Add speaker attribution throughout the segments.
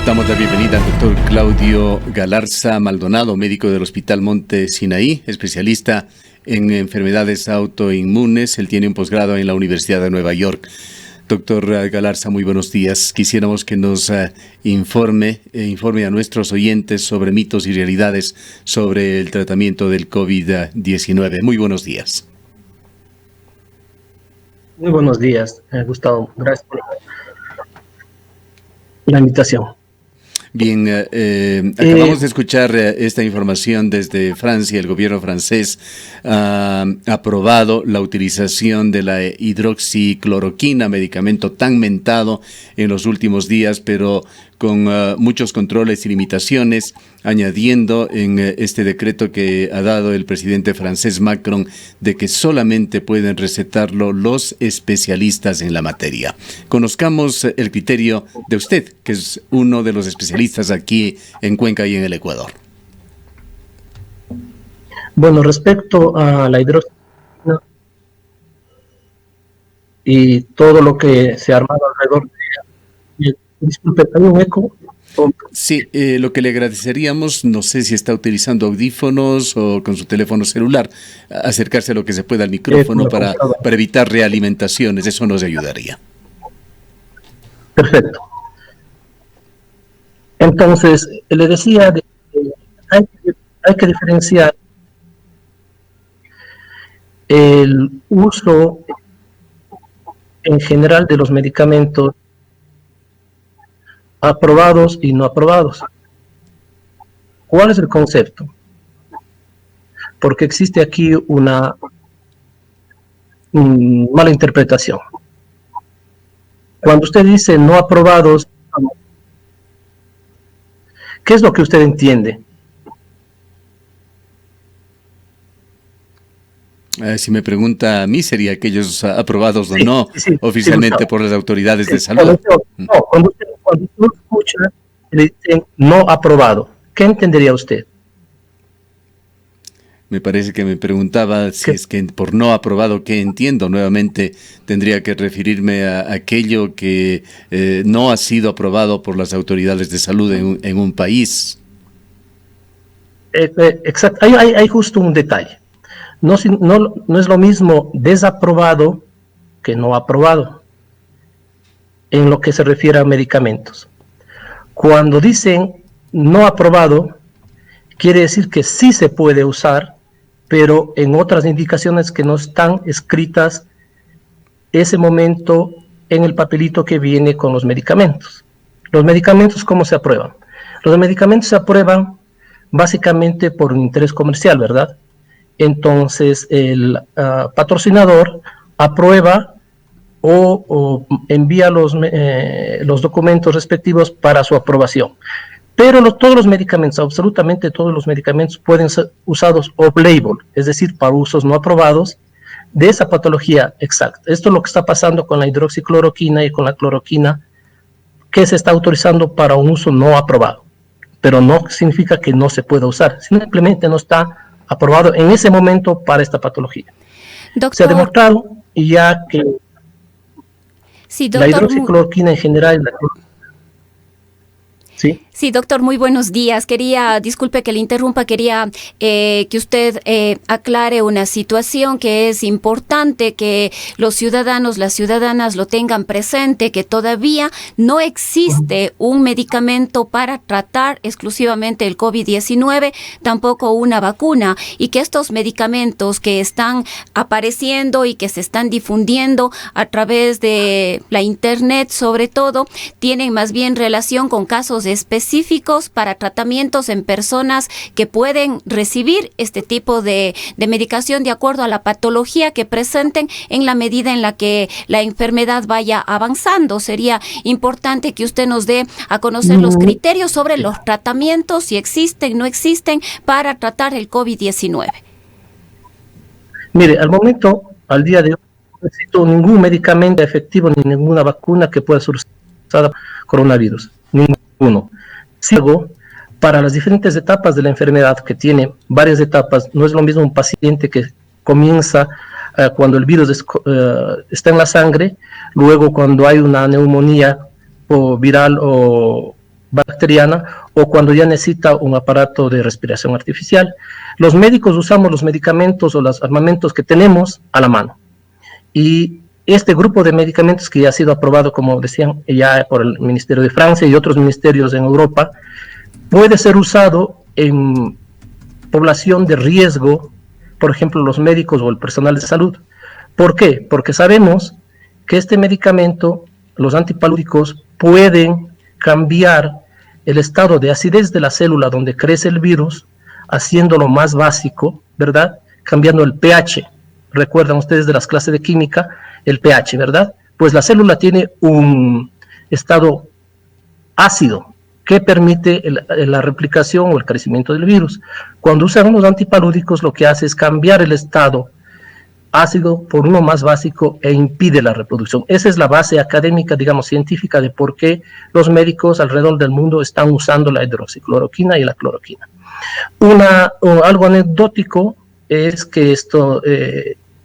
Speaker 1: Damos la bienvenida al doctor Claudio Galarza Maldonado, médico del Hospital Monte Sinaí, especialista en enfermedades autoinmunes. Él tiene un posgrado en la Universidad de Nueva York. Doctor Galarza, muy buenos días. Quisiéramos que nos informe a nuestros oyentes sobre mitos y realidades sobre el tratamiento del COVID-19. Muy buenos días.
Speaker 2: Muy buenos días, Gustavo. Gracias por la invitación.
Speaker 1: Bien, acabamos de escuchar esta información desde Francia. El gobierno francés ha aprobado la utilización de la hidroxicloroquina, medicamento tan mentado en los últimos días, pero con muchos controles y limitaciones, añadiendo en este decreto que ha dado el presidente francés Macron de que solamente pueden recetarlo los especialistas en la materia. Conozcamos el criterio de usted, que es uno de los especialistas aquí en Cuenca y en el Ecuador.
Speaker 2: Bueno, respecto a la hidroxicloroquina y todo lo que se ha armado alrededor de ella, disculpe, ¿hay un eco?
Speaker 1: Sí, lo que le agradeceríamos, no sé si está utilizando audífonos o con su teléfono celular, acercarse a lo que se pueda al micrófono para evitar realimentaciones, eso nos ayudaría.
Speaker 2: Perfecto. Entonces, le decía que hay que diferenciar el uso en general de los medicamentos aprobados y no aprobados. ¿Cuál es el concepto? Porque existe aquí una mala interpretación. Cuando usted dice no aprobados, ¿qué es lo que usted entiende?
Speaker 1: Si me pregunta a mí, sería aquellos aprobados o no oficialmente por las autoridades de salud.
Speaker 2: Cuando usted escucha, le dicen no aprobado, ¿qué entendería usted?
Speaker 1: Me parece que me preguntaba si es que por no aprobado, ¿qué entiendo? Nuevamente tendría que referirme a aquello que no ha sido aprobado por las autoridades de salud en un país.
Speaker 2: Exacto, hay justo un detalle. No es lo mismo desaprobado que no aprobado en lo que se refiere a medicamentos. Cuando dicen no aprobado, quiere decir que sí se puede usar, pero en otras indicaciones que no están escritas ese momento en el papelito que viene con los medicamentos. Los medicamentos, ¿cómo se aprueban? Los medicamentos se aprueban básicamente por un interés comercial, ¿verdad? Entonces el patrocinador aprueba o envía los documentos respectivos para su aprobación. Pero todos los medicamentos, absolutamente todos los medicamentos pueden ser usados off-label, es decir, para usos no aprobados de esa patología exacta. Esto es lo que está pasando con la hidroxicloroquina y con la cloroquina, que se está autorizando para un uso no aprobado. Pero no significa que no se pueda usar, simplemente no está aprobado en ese momento para esta patología. Doctor, se ha demostrado ya que sí, doctor, la hidroxicloroquina en general, ¿sí?
Speaker 3: Sí, doctor, muy buenos días. Disculpe que le interrumpa, quería que usted aclare una situación que es importante que los ciudadanos, las ciudadanas lo tengan presente, que todavía no existe un medicamento para tratar exclusivamente el COVID-19, tampoco una vacuna, y que estos medicamentos que están apareciendo y que se están difundiendo a través de la internet, sobre todo, tienen más bien relación con casos específicos para tratamientos en personas que pueden recibir este tipo de medicación de acuerdo a la patología que presenten en la medida en la que la enfermedad vaya avanzando. Sería importante que usted nos dé a conocer los criterios sobre los tratamientos, si existen, no existen, para tratar el COVID-19.
Speaker 2: Mire, al día de hoy, no existe ningún medicamento efectivo ni ninguna vacuna que pueda solucionar coronavirus. Ninguno. Sin embargo, para las diferentes etapas de la enfermedad, que tiene varias etapas, no es lo mismo un paciente que comienza cuando el virus está en la sangre, luego cuando hay una neumonía o viral o bacteriana o cuando ya necesita un aparato de respiración artificial. Los médicos usamos los medicamentos o los armamentos que tenemos a la mano. Y este grupo de medicamentos que ya ha sido aprobado, como decían, ya por el Ministerio de Francia y otros ministerios en Europa, puede ser usado en población de riesgo, por ejemplo, los médicos o el personal de salud. ¿Por qué? Porque sabemos que este medicamento, los antipalúdicos, pueden cambiar el estado de acidez de la célula donde crece el virus, haciéndolo más básico, ¿verdad? Cambiando el pH. Recuerdan ustedes de las clases de química, el pH, ¿verdad? Pues la célula tiene un estado ácido que permite la replicación o el crecimiento del virus. Cuando usan los antipalúdicos, lo que hace es cambiar el estado ácido por uno más básico e impide la reproducción. Esa es la base académica, digamos, científica de por qué los médicos alrededor del mundo están usando la hidroxicloroquina y la cloroquina. Algo anecdótico es que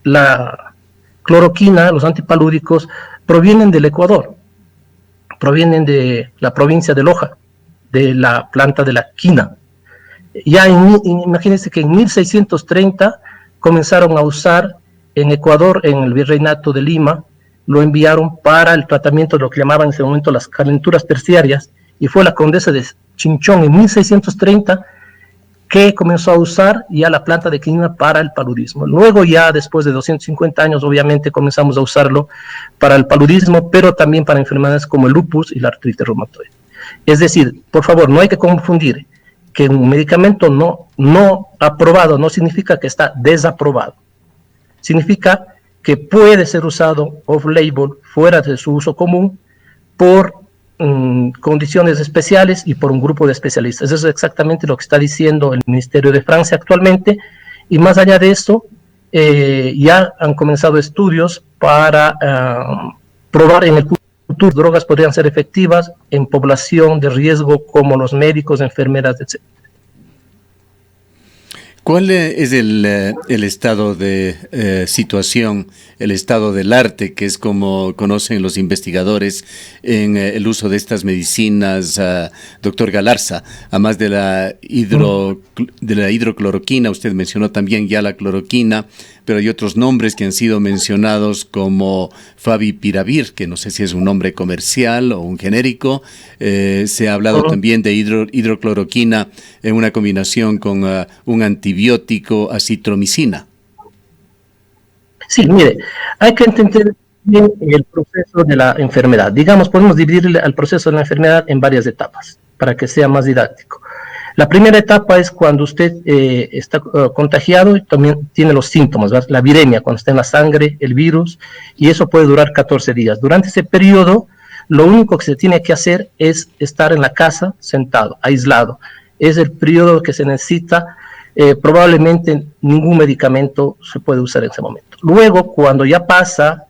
Speaker 2: la cloroquina, los antipalúdicos, provienen del Ecuador, provienen de la provincia de Loja, de la planta de la quina. Ya imagínense que en 1630 comenzaron a usar en Ecuador, en el Virreinato de Lima, lo enviaron para el tratamiento de lo que llamaban en ese momento las calenturas terciarias, y fue la condesa de Chinchón en 1630 que comenzó a usar ya la planta de quina para el paludismo. Luego ya después de 250 años obviamente comenzamos a usarlo para el paludismo, pero también para enfermedades como el lupus y la artritis reumatoide. Es decir, por favor, no hay que confundir que un medicamento no aprobado no significa que está desaprobado. Significa que puede ser usado off-label, fuera de su uso común, por condiciones especiales y por un grupo de especialistas. Eso es exactamente lo que está diciendo el Ministerio de Francia actualmente, y más allá de eso, ya han comenzado estudios para probar en el futuro drogas podrían ser efectivas en población de riesgo como los médicos, enfermeras, etc.
Speaker 1: ¿Cuál es el estado de situación, el estado del arte, que es como conocen los investigadores en el uso de estas medicinas, doctor Galarza? Además de la hidrocloroquina, usted mencionó también ya la cloroquina, pero hay otros nombres que han sido mencionados como favipiravir, que no sé si es un nombre comercial o un genérico. Se ha hablado también de hidrocloroquina en una combinación con un antibiótico, acitromicina.
Speaker 2: Sí, mire, hay que entender bien el proceso de la enfermedad. Digamos, podemos dividir el proceso de la enfermedad en varias etapas para que sea más didáctico. La primera etapa es cuando usted está contagiado y también tiene los síntomas, ¿verdad? La viremia, cuando está en la sangre, el virus, y eso puede durar 14 días. Durante ese periodo, lo único que se tiene que hacer es estar en la casa sentado, aislado. Es el periodo que se necesita. Probablemente ningún medicamento se puede usar en ese momento. Luego, cuando ya pasa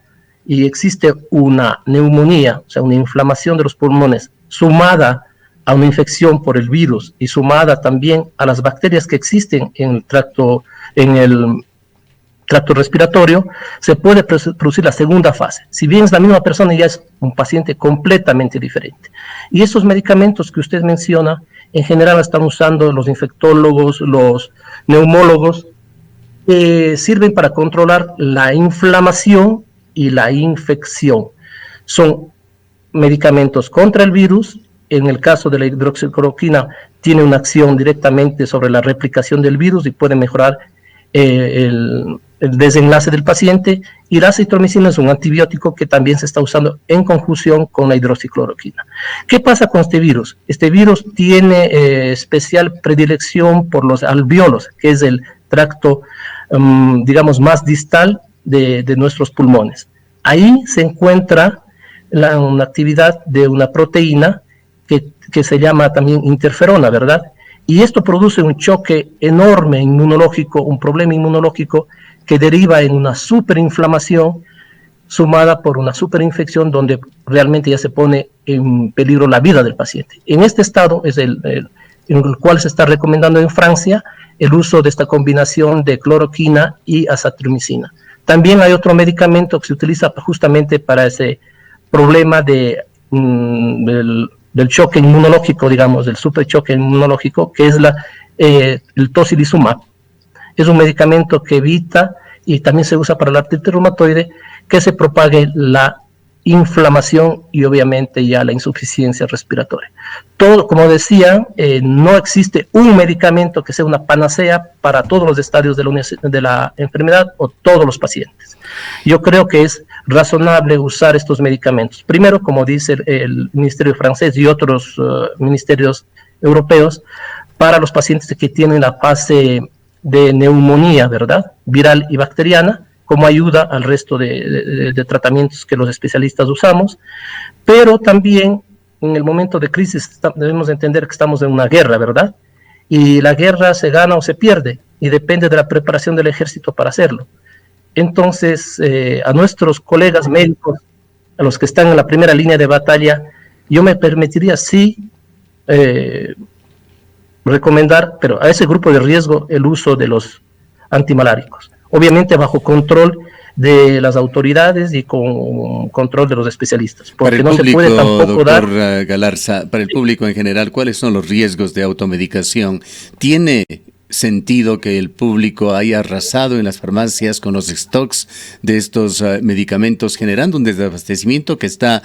Speaker 2: y existe una neumonía, o sea, una inflamación de los pulmones, sumada a una infección por el virus y sumada también a las bacterias que existen en el tracto respiratorio, se puede producir la segunda fase. Si bien es la misma persona, ya es un paciente completamente diferente. Y esos medicamentos que usted menciona, en general están usando los infectólogos, los neumólogos, sirven para controlar la inflamación y la infección. Son medicamentos contra el virus. En el caso de la hidroxicloroquina, tiene una acción directamente sobre la replicación del virus y puede mejorar el desenlace del paciente. Y la acitromicina es un antibiótico que también se está usando en conjunción con la hidroxicloroquina. ¿Qué pasa con este virus? Este virus tiene especial predilección por los alvéolos, que es el tracto, digamos, más distal de nuestros pulmones. Ahí se encuentra una actividad de una proteína que se llama también interferona, ¿verdad? Y esto produce un choque enorme inmunológico, un problema inmunológico que deriva en una superinflamación sumada por una superinfección donde realmente ya se pone en peligro la vida del paciente. En este estado es en el cual se está recomendando en Francia el uso de esta combinación de cloroquina y acitromicina. También hay otro medicamento que se utiliza justamente para ese problema de del choque inmunológico, digamos, del superchoque inmunológico, que es el tocilizumab. Es un medicamento que evita, y también se usa para la artritis reumatoide, que se propague la inflamación y obviamente ya la insuficiencia respiratoria. Todo, como decía, no existe un medicamento que sea una panacea para todos los estadios de la enfermedad o todos los pacientes. Yo creo que es razonable usar estos medicamentos. Primero, como dice el Ministerio francés y otros ministerios europeos, para los pacientes que tienen la fase de neumonía, ¿verdad?, viral y bacteriana, como ayuda al resto de tratamientos que los especialistas usamos, pero también en el momento de crisis debemos entender que estamos en una guerra, ¿verdad? Y la guerra se gana o se pierde, y depende de la preparación del ejército para hacerlo. Entonces, a nuestros colegas médicos, a los que están en la primera línea de batalla, yo me permitiría sí recomendar, pero a ese grupo de riesgo, el uso de los antimaláricos. Obviamente bajo control de las autoridades y con control de los especialistas. Porque no se puede tampoco dar...
Speaker 1: Doctor Galarza, para el público en general, ¿cuáles son los riesgos de automedicación? ¿Tiene sentido que el público haya arrasado en las farmacias con los stocks de estos medicamentos, generando un desabastecimiento que está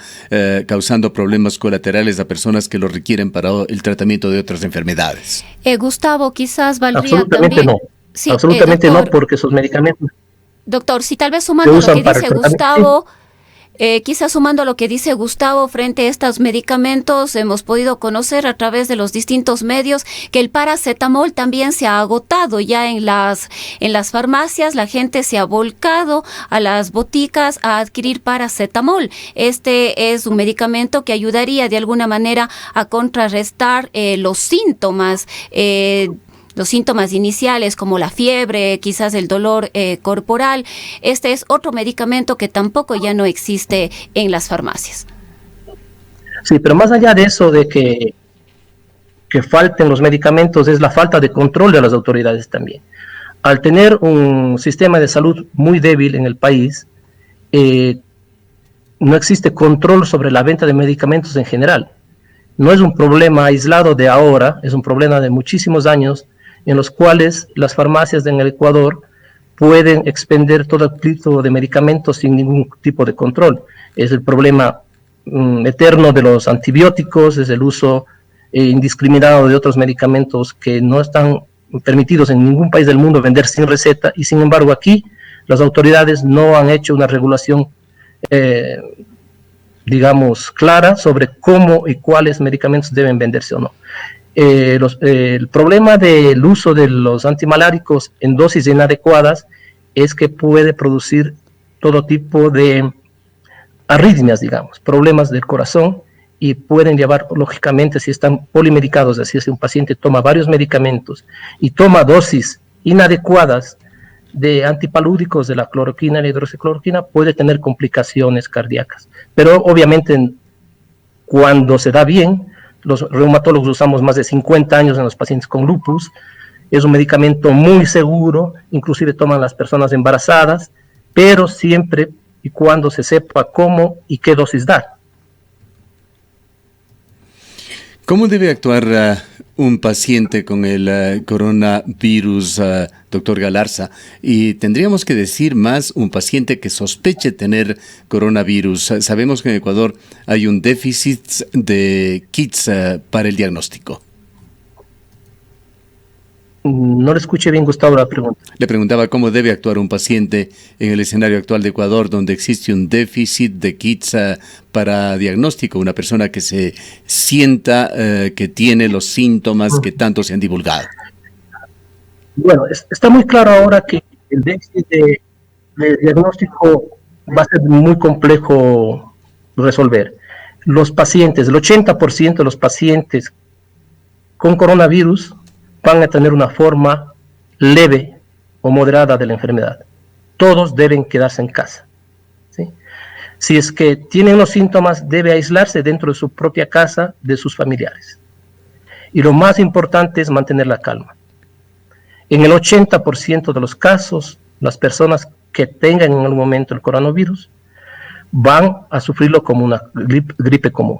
Speaker 1: causando problemas colaterales a personas que lo requieren para el tratamiento de otras enfermedades?
Speaker 3: Gustavo, quizás valdría
Speaker 2: absolutamente
Speaker 3: también...
Speaker 2: no. Sí, absolutamente no, porque esos medicamentos...
Speaker 3: Doctor, si tal vez sumando lo que dice Gustavo... quizás sumando lo que dice Gustavo, frente a estos medicamentos, hemos podido conocer a través de los distintos medios que el paracetamol también se ha agotado ya en las farmacias. La gente se ha volcado a las boticas a adquirir paracetamol. Este es un medicamento que ayudaría de alguna manera a contrarrestar los síntomas iniciales como la fiebre, quizás el dolor corporal. Este es otro medicamento que tampoco ya no existe en las farmacias.
Speaker 2: Sí, pero más allá de eso de que falten los medicamentos, es la falta de control de las autoridades también. Al tener un sistema de salud muy débil en el país, no existe control sobre la venta de medicamentos en general. No es un problema aislado de ahora, es un problema de muchísimos años, en los cuales las farmacias en el Ecuador pueden expender todo tipo de medicamentos sin ningún tipo de control. Es el problema eterno de los antibióticos, es el uso indiscriminado de otros medicamentos que no están permitidos en ningún país del mundo vender sin receta, y sin embargo aquí las autoridades no han hecho una regulación digamos clara sobre cómo y cuáles medicamentos deben venderse o no. El problema del uso de los antimaláricos en dosis inadecuadas es que puede producir todo tipo de arritmias, digamos, problemas del corazón, y pueden llevar, lógicamente, si están polimedicados, es decir, si un paciente toma varios medicamentos y toma dosis inadecuadas de antipalúdicos, de la cloroquina y la hidroxicloroquina, puede tener complicaciones cardíacas. Pero obviamente cuando se da bien, los reumatólogos usamos más de 50 años en los pacientes con lupus, es un medicamento muy seguro, inclusive toman las personas embarazadas, pero siempre y cuando se sepa cómo y qué dosis dar.
Speaker 1: ¿Cómo debe actuar un paciente con el coronavirus, doctor Galarza? Y tendríamos que decir más un paciente que sospeche tener coronavirus. Sabemos que en Ecuador hay un déficit de kits para el diagnóstico.
Speaker 2: No le escuché bien, Gustavo, la pregunta.
Speaker 1: Le preguntaba cómo debe actuar un paciente en el escenario actual de Ecuador, donde existe un déficit de kits para diagnóstico, una persona que se sienta que tiene los síntomas que tanto se han divulgado.
Speaker 2: Bueno, está muy claro ahora que el déficit de diagnóstico va a ser muy complejo resolver. Los pacientes, el 80% de los pacientes con coronavirus van a tener una forma leve o moderada de la enfermedad. Todos deben quedarse en casa, ¿sí? Si es que tienen los síntomas, debe aislarse dentro de su propia casa, de sus familiares. Y lo más importante es mantener la calma. En el 80% de los casos, las personas que tengan en algún momento el coronavirus van a sufrirlo como una gripe común.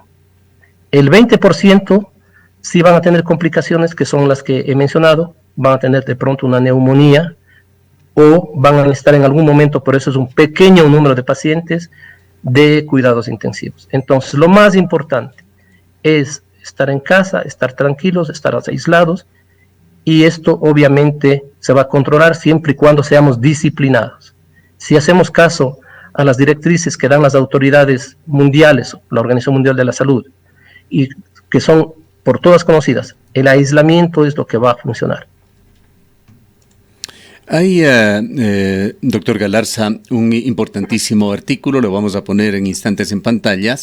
Speaker 2: El 20% sí van a tener complicaciones, que son las que he mencionado, van a tener de pronto una neumonía o van a estar en algún momento, por eso es un pequeño número de pacientes, de cuidados intensivos. Entonces, lo más importante es estar en casa, estar tranquilos, estar aislados, y esto obviamente se va a controlar siempre y cuando seamos disciplinados. Si hacemos caso a las directrices que dan las autoridades mundiales, la Organización Mundial de la Salud, y que son por todas conocidas, el aislamiento es lo que va a funcionar.
Speaker 1: Hay, doctor Galarza, un importantísimo artículo, lo vamos a poner en instantes en pantalla,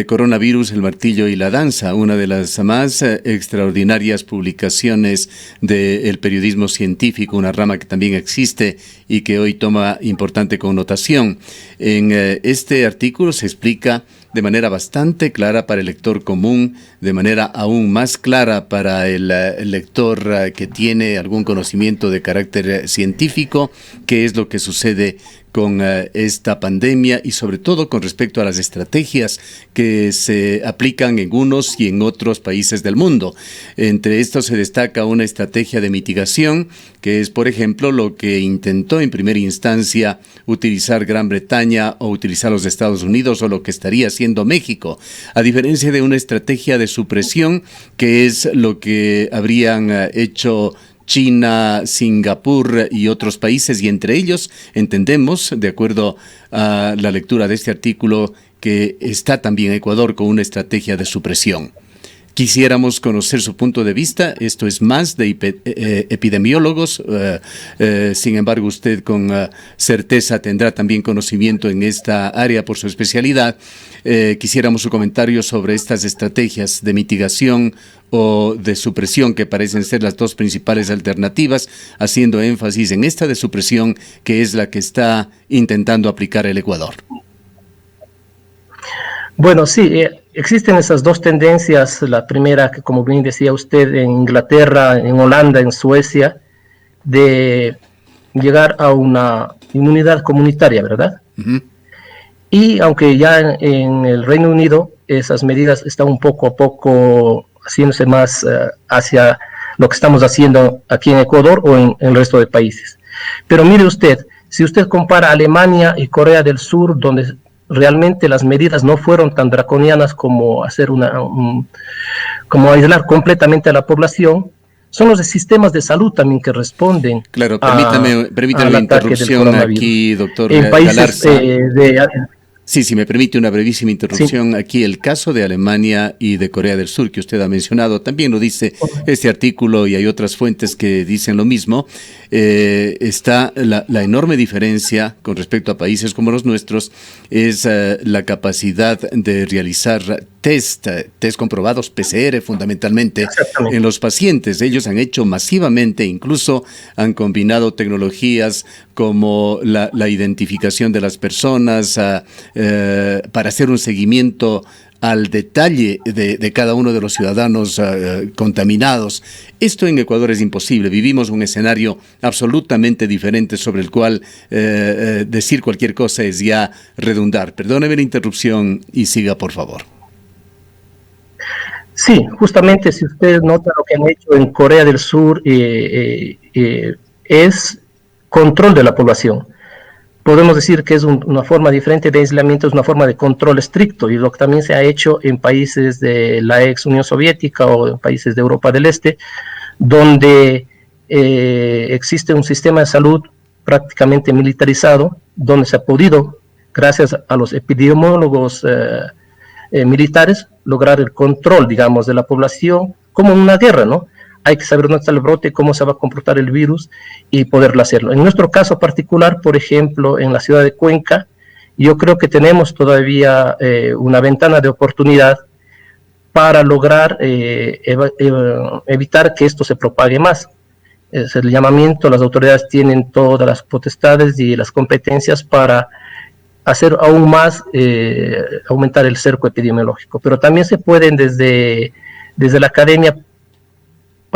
Speaker 1: Coronavirus, el martillo y la danza, una de las más extraordinarias publicaciones del periodismo científico, una rama que también existe y que hoy toma importante connotación. En este artículo se explica de manera bastante clara para el lector común, de manera aún más clara para el lector que tiene algún conocimiento de carácter científico, qué es lo que sucede con esta pandemia y sobre todo con respecto a las estrategias que se aplican en unos y en otros países del mundo. Entre estos se destaca una estrategia de mitigación, que es, por ejemplo, lo que intentó en primera instancia utilizar Gran Bretaña o utilizar los Estados Unidos o lo que estaría haciendo México, a diferencia de una estrategia de supresión, que es lo que habrían hecho China, Singapur y otros países, y entre ellos entendemos, de acuerdo a la lectura de este artículo, que está también Ecuador con una estrategia de supresión. Quisiéramos conocer su punto de vista, esto es más de epidemiólogos, sin embargo usted con certeza tendrá también conocimiento en esta área por su especialidad. Quisiéramos su comentario sobre estas estrategias de mitigación o de supresión, que parecen ser las dos principales alternativas, haciendo énfasis en esta de supresión, que es la que está intentando aplicar el Ecuador.
Speaker 2: Bueno, sí, existen esas dos tendencias. La primera, que como bien decía usted, en Inglaterra, en Holanda, en Suecia, de llegar a una inmunidad comunitaria, ¿verdad? Uh-huh. Y aunque ya en el Reino Unido esas medidas están poco a poco haciéndose más hacia lo que estamos haciendo aquí en Ecuador o en el resto de países. Pero mire usted, si usted compara Alemania y Corea del Sur, donde realmente las medidas no fueron tan draconianas como hacer como aislar completamente a la población, son los sistemas de salud también que responden.
Speaker 1: Claro, permítame la interrupción aquí, doctor
Speaker 2: en países
Speaker 1: Sí, si me permite una brevísima interrupción. Sí. Aquí el caso de Alemania y de Corea del Sur que usted ha mencionado, también lo dice este artículo y hay otras fuentes que dicen lo mismo. Está la enorme diferencia con respecto a países como los nuestros, es la capacidad de realizar test comprobados, PCR fundamentalmente, en los pacientes. Ellos han hecho masivamente, incluso han combinado tecnologías como la identificación de las personas para hacer un seguimiento al detalle de cada uno de los ciudadanos contaminados. Esto en Ecuador es imposible. Vivimos un escenario absolutamente diferente sobre el cual decir cualquier cosa es ya redundar. Perdóneme la interrupción y siga, por favor.
Speaker 2: Sí, justamente si usted nota lo que han hecho en Corea del Sur es control de la población. Podemos decir que es una forma diferente de aislamiento, es una forma de control estricto, y lo que también se ha hecho en países de la ex Unión Soviética o en países de Europa del Este, donde existe un sistema de salud prácticamente militarizado, donde se ha podido, gracias a los epidemiólogos militares, lograr el control, digamos, de la población, como en una guerra, ¿no? Hay que saber dónde está el brote, cómo se va a comportar el virus y poderlo hacerlo. En nuestro caso particular, por ejemplo, en la ciudad de Cuenca, yo creo que tenemos todavía una ventana de oportunidad para lograr evitar que esto se propague más. Es el llamamiento, las autoridades tienen todas las potestades y las competencias para hacer aún más, aumentar el cerco epidemiológico. Pero también se pueden desde la academia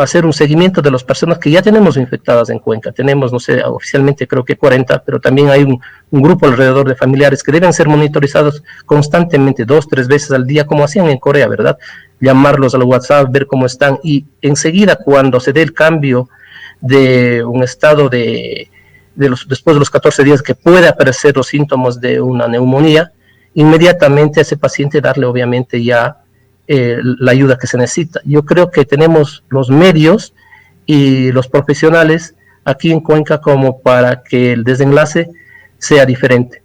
Speaker 2: hacer un seguimiento de las personas que ya tenemos infectadas en Cuenca. Tenemos, no sé, oficialmente creo que 40, pero también hay un grupo alrededor de familiares que deben ser monitorizados constantemente, 2, 3 veces al día, como hacían en Corea, ¿verdad? Llamarlos al WhatsApp, ver cómo están, y enseguida cuando se dé el cambio de un estado después de los 14 días que puede aparecer los síntomas de una neumonía, inmediatamente a ese paciente darle obviamente ya la ayuda que se necesita. Yo creo que tenemos los medios y los profesionales aquí en Cuenca como para que el desenlace sea diferente.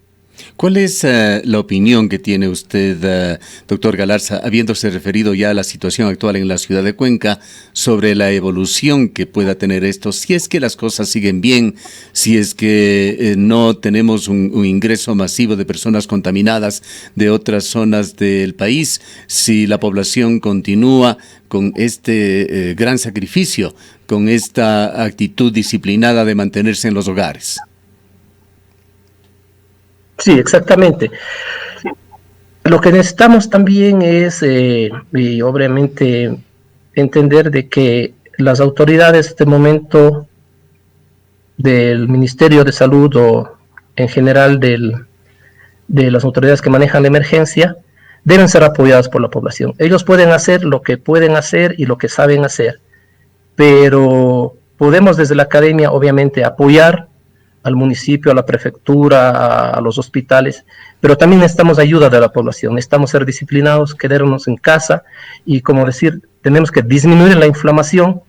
Speaker 1: ¿Cuál es la opinión que tiene usted, doctor Galarza, habiéndose referido ya a la situación actual en la ciudad de Cuenca, sobre la evolución que pueda tener esto, si es que las cosas siguen bien, si es que no tenemos un ingreso masivo de personas contaminadas de otras zonas del país, si la población continúa con este gran sacrificio, con esta actitud disciplinada de mantenerse en los hogares?
Speaker 2: Sí, exactamente. Lo que necesitamos también es, y obviamente, entender de que las autoridades de este momento del Ministerio de Salud o en general de las autoridades que manejan la emergencia deben ser apoyadas por la población. Ellos pueden hacer lo que pueden hacer y lo que saben hacer, pero podemos desde la academia obviamente apoyar al municipio, a la prefectura, a los hospitales, pero también necesitamos ayuda de la población, necesitamos ser disciplinados, quedarnos en casa y, como decir, tenemos que disminuir la inflamación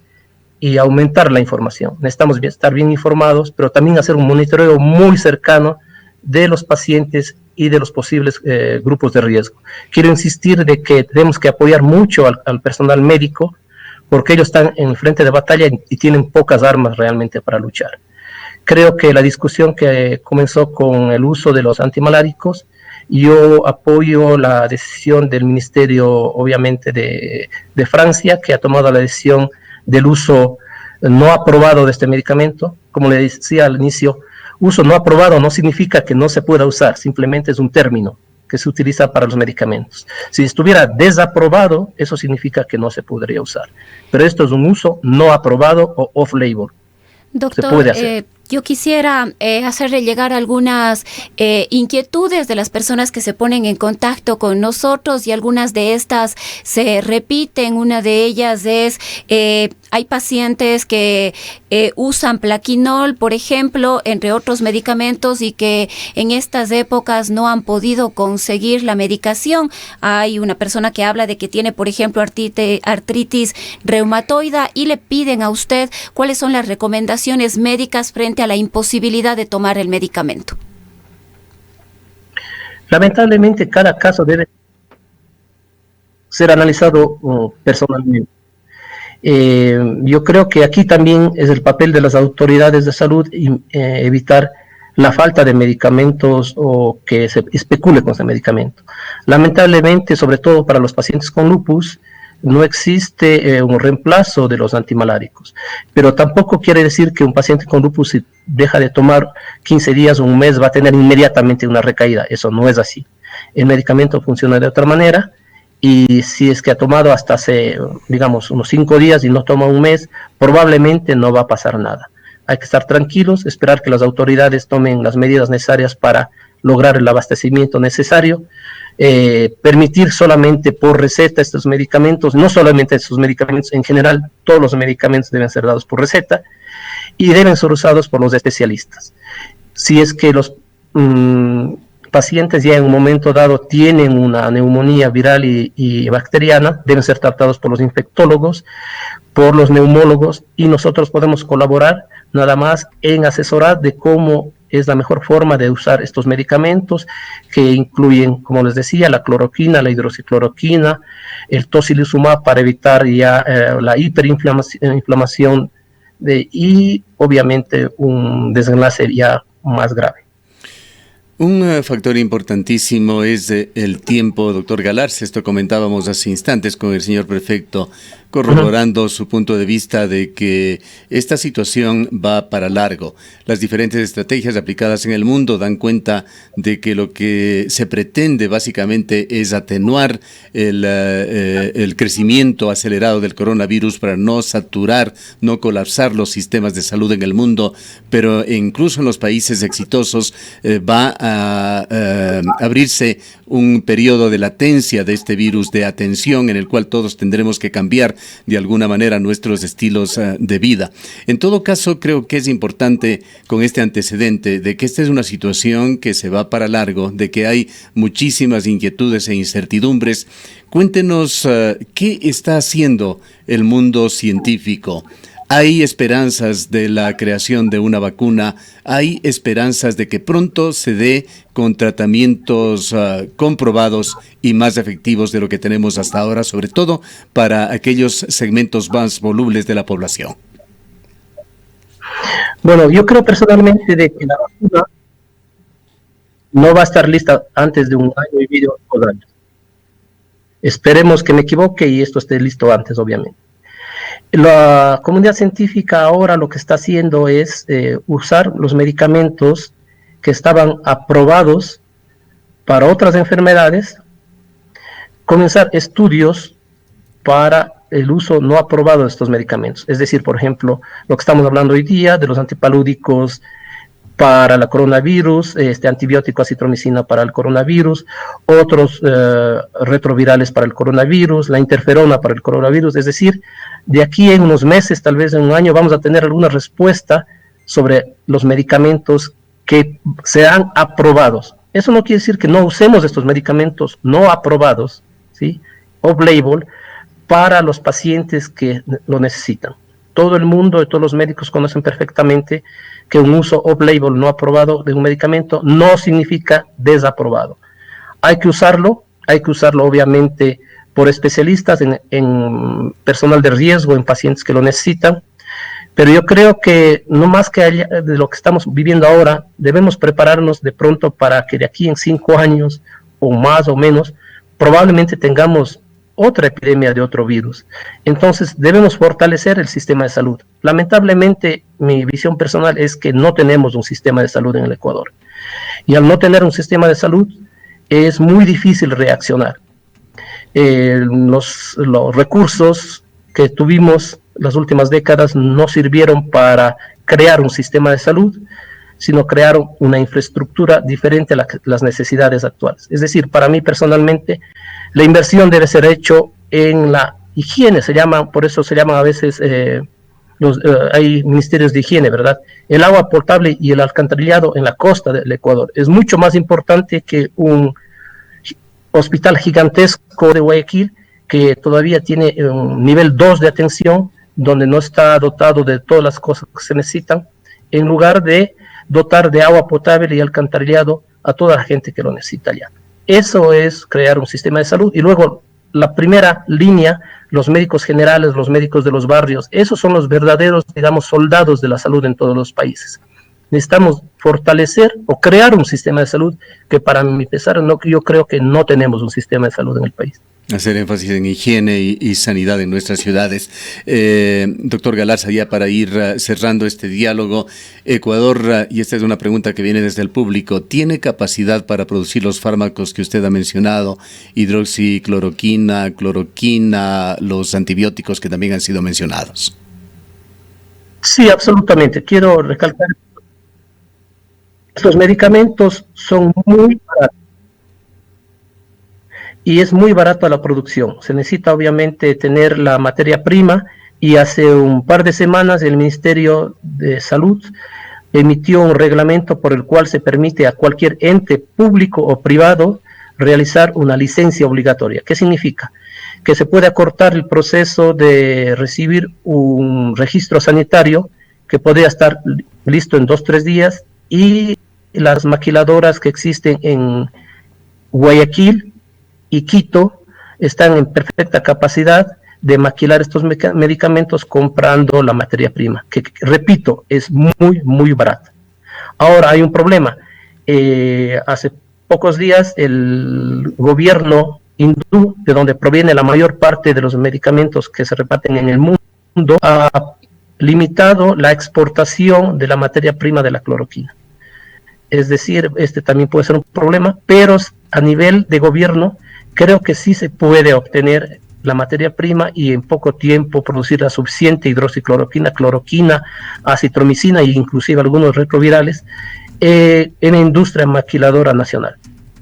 Speaker 2: y aumentar la información. Necesitamos estar bien informados, pero también hacer un monitoreo muy cercano de los pacientes y de los posibles grupos de riesgo. Quiero insistir de que tenemos que apoyar mucho al personal médico, porque ellos están en el frente de batalla y tienen pocas armas realmente para luchar. Creo que la discusión que comenzó con el uso de los antimaláricos, yo apoyo la decisión del Ministerio, obviamente, de Francia, que ha tomado la decisión del uso no aprobado de este medicamento. Como le decía al inicio, uso no aprobado no significa que no se pueda usar, simplemente es un término que se utiliza para los medicamentos. Si estuviera desaprobado, eso significa que no se podría usar. Pero esto es un uso no aprobado o off-label.
Speaker 3: Doctor, yo quisiera hacerle llegar algunas inquietudes de las personas que se ponen en contacto con nosotros, y algunas de estas se repiten. Una de ellas es, hay pacientes que usan Plaquenil, por ejemplo, entre otros medicamentos, y que en estas épocas no han podido conseguir la medicación. Hay una persona que habla de que tiene, por ejemplo, artritis reumatoide, y le piden a usted cuáles son las recomendaciones médicas frente a la imposibilidad de tomar el medicamento.
Speaker 2: Lamentablemente, cada caso debe ser analizado personalmente. Yo creo que aquí también es el papel de las autoridades de salud evitar la falta de medicamentos o que se especule con ese medicamento. Lamentablemente, sobre todo para los pacientes con lupus, no existe un reemplazo de los antimaláricos, pero tampoco quiere decir que un paciente con lupus, si deja de tomar 15 días o un mes, va a tener inmediatamente una recaída. Eso no es así. El medicamento funciona de otra manera, y si es que ha tomado hasta hace, digamos, unos 5 días y no toma un mes, probablemente no va a pasar nada. Hay que estar tranquilos, esperar que las autoridades tomen las medidas necesarias para lograr el abastecimiento necesario, permitir solamente por receta estos medicamentos, no solamente estos medicamentos, en general todos los medicamentos deben ser dados por receta y deben ser usados por los especialistas. Si es que los pacientes ya en un momento dado tienen una neumonía viral y bacteriana, deben ser tratados por los infectólogos, por los neumólogos, y nosotros podemos colaborar nada más en asesorar de cómo es la mejor forma de usar estos medicamentos, que incluyen, como les decía, la cloroquina, la hidroxicloroquina, el tocilizumab para evitar ya la hiperinflamación y obviamente un desenlace ya más grave.
Speaker 1: Un factor importantísimo es el tiempo, doctor Galarza. Esto comentábamos hace instantes con el señor prefecto, corroborando su punto de vista de que esta situación va para largo. Las diferentes estrategias aplicadas en el mundo dan cuenta de que lo que se pretende básicamente es atenuar el crecimiento acelerado del coronavirus para no saturar, no colapsar los sistemas de salud en el mundo, pero incluso en los países exitosos va a abrirse un periodo de latencia de este virus, de atención, en el cual todos tendremos que cambiar de alguna manera nuestros estilos de vida. En todo caso, creo que es importante con este antecedente de que esta es una situación que se va para largo, de que hay muchísimas inquietudes e incertidumbres. Cuéntenos qué está haciendo el mundo científico. Hay esperanzas de la creación de una vacuna, hay esperanzas de que pronto se dé con tratamientos comprobados y más efectivos de lo que tenemos hasta ahora, sobre todo para aquellos segmentos más volubles de la población.
Speaker 2: Bueno, yo creo personalmente de que la vacuna no va a estar lista antes de un año y medio o 2 años. Esperemos que me equivoque y esto esté listo antes, obviamente. La comunidad científica ahora lo que está haciendo es usar los medicamentos que estaban aprobados para otras enfermedades, comenzar estudios para el uso no aprobado de estos medicamentos. Es decir, por ejemplo, lo que estamos hablando hoy día de los antipalúdicos para el coronavirus, antibiótico acitromicina para el coronavirus, otros retrovirales para el coronavirus, la interferona para el coronavirus. Es decir, de aquí en unos meses, tal vez en un año, vamos a tener alguna respuesta sobre los medicamentos que sean aprobados. Eso no quiere decir que no usemos estos medicamentos no aprobados, ¿sí? Off-label, para los pacientes que lo necesitan. Todo el mundo y todos los médicos conocen perfectamente que un uso off-label no aprobado de un medicamento no significa desaprobado. Hay que usarlo obviamente por especialistas, en personal de riesgo, en pacientes que lo necesitan, pero yo creo que no más que de lo que estamos viviendo ahora, debemos prepararnos de pronto para que de aquí en 5 años, o más o menos, probablemente tengamos otra epidemia de otro virus. Entonces debemos fortalecer el sistema de salud. Lamentablemente mi visión personal es que no tenemos un sistema de salud en el Ecuador, y al no tener un sistema de salud es muy difícil reaccionar. Los recursos que tuvimos las últimas décadas no sirvieron para crear un sistema de salud, sino crearon una infraestructura diferente a las necesidades actuales. Es decir, para mí personalmente, la inversión debe ser hecho en la higiene, por eso se llaman a veces, hay ministerios de higiene, ¿verdad? El agua potable y el alcantarillado en la costa del Ecuador es mucho más importante que un hospital gigantesco de Guayaquil, que todavía tiene un nivel 2 de atención, donde no está dotado de todas las cosas que se necesitan, en lugar de dotar de agua potable y alcantarillado a toda la gente que lo necesita allá. Eso es crear un sistema de salud. Y luego, la primera línea, los médicos generales, los médicos de los barrios, esos son los verdaderos, digamos, soldados de la salud en todos los países. Necesitamos fortalecer o crear un sistema de salud que, para mi pesar, yo creo que no tenemos un sistema de salud en el país.
Speaker 1: Hacer énfasis en higiene y sanidad en nuestras ciudades. Doctor Galarza, ya para ir cerrando este diálogo, Ecuador, y esta es una pregunta que viene desde el público, ¿tiene capacidad para producir los fármacos que usted ha mencionado? Hidroxicloroquina, cloroquina, los antibióticos que también han sido mencionados.
Speaker 2: Sí, absolutamente. Quiero recalcar, estos medicamentos son muy baratos. Y es muy barato la producción. Se necesita obviamente tener la materia prima, y hace un par de semanas el Ministerio de Salud emitió un reglamento por el cual se permite a cualquier ente público o privado realizar una licencia obligatoria. ¿Qué significa? Que se puede acortar el proceso de recibir un registro sanitario que podría estar listo en 2 o 3 días, y las maquiladoras que existen en Guayaquil y Quito están en perfecta capacidad de maquilar estos medicamentos comprando la materia prima, que repito, es muy, muy barata. Ahora hay un problema, hace pocos días el gobierno hindú, de donde proviene la mayor parte de los medicamentos que se reparten en el mundo, ha limitado la exportación de la materia prima de la cloroquina. Es decir, este también puede ser un problema, pero a nivel de gobierno creo que sí se puede obtener la materia prima y en poco tiempo producir la suficiente hidroxicloroquina, cloroquina, acitromicina e inclusive algunos retrovirales en la industria maquiladora nacional.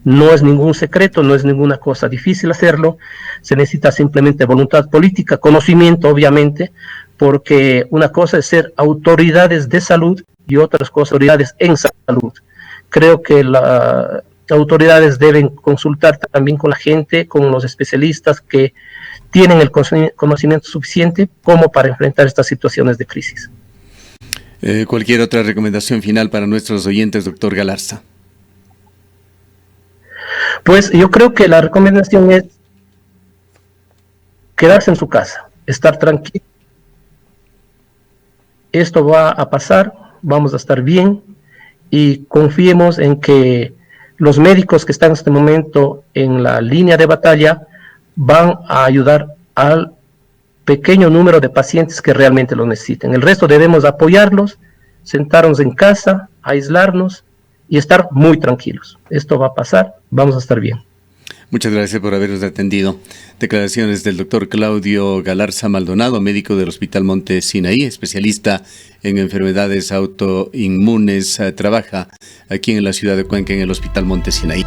Speaker 2: No es ningún secreto, no es ninguna cosa difícil hacerlo, se necesita simplemente voluntad política, conocimiento obviamente, porque una cosa es ser autoridades de salud y otras cosas autoridades en salud. Creo que las autoridades deben consultar también con la gente, con los especialistas que tienen el conocimiento suficiente como para enfrentar estas situaciones de crisis.
Speaker 1: ¿Cualquier otra recomendación final para nuestros oyentes, doctor Galarza?
Speaker 2: Pues yo creo que la recomendación es quedarse en su casa, estar tranquilo. Esto va a pasar, vamos a estar bien y confiemos en que los médicos que están en este momento en la línea de batalla van a ayudar al pequeño número de pacientes que realmente lo necesiten. El resto debemos apoyarlos, sentarnos en casa, aislarnos y estar muy tranquilos. Esto va a pasar, vamos a estar bien.
Speaker 1: Muchas gracias por habernos atendido. Declaraciones del doctor Claudio Galarza Maldonado, médico del Hospital Monte Sinaí, especialista en enfermedades autoinmunes. Trabaja aquí en la ciudad de Cuenca en el Hospital Monte Sinaí.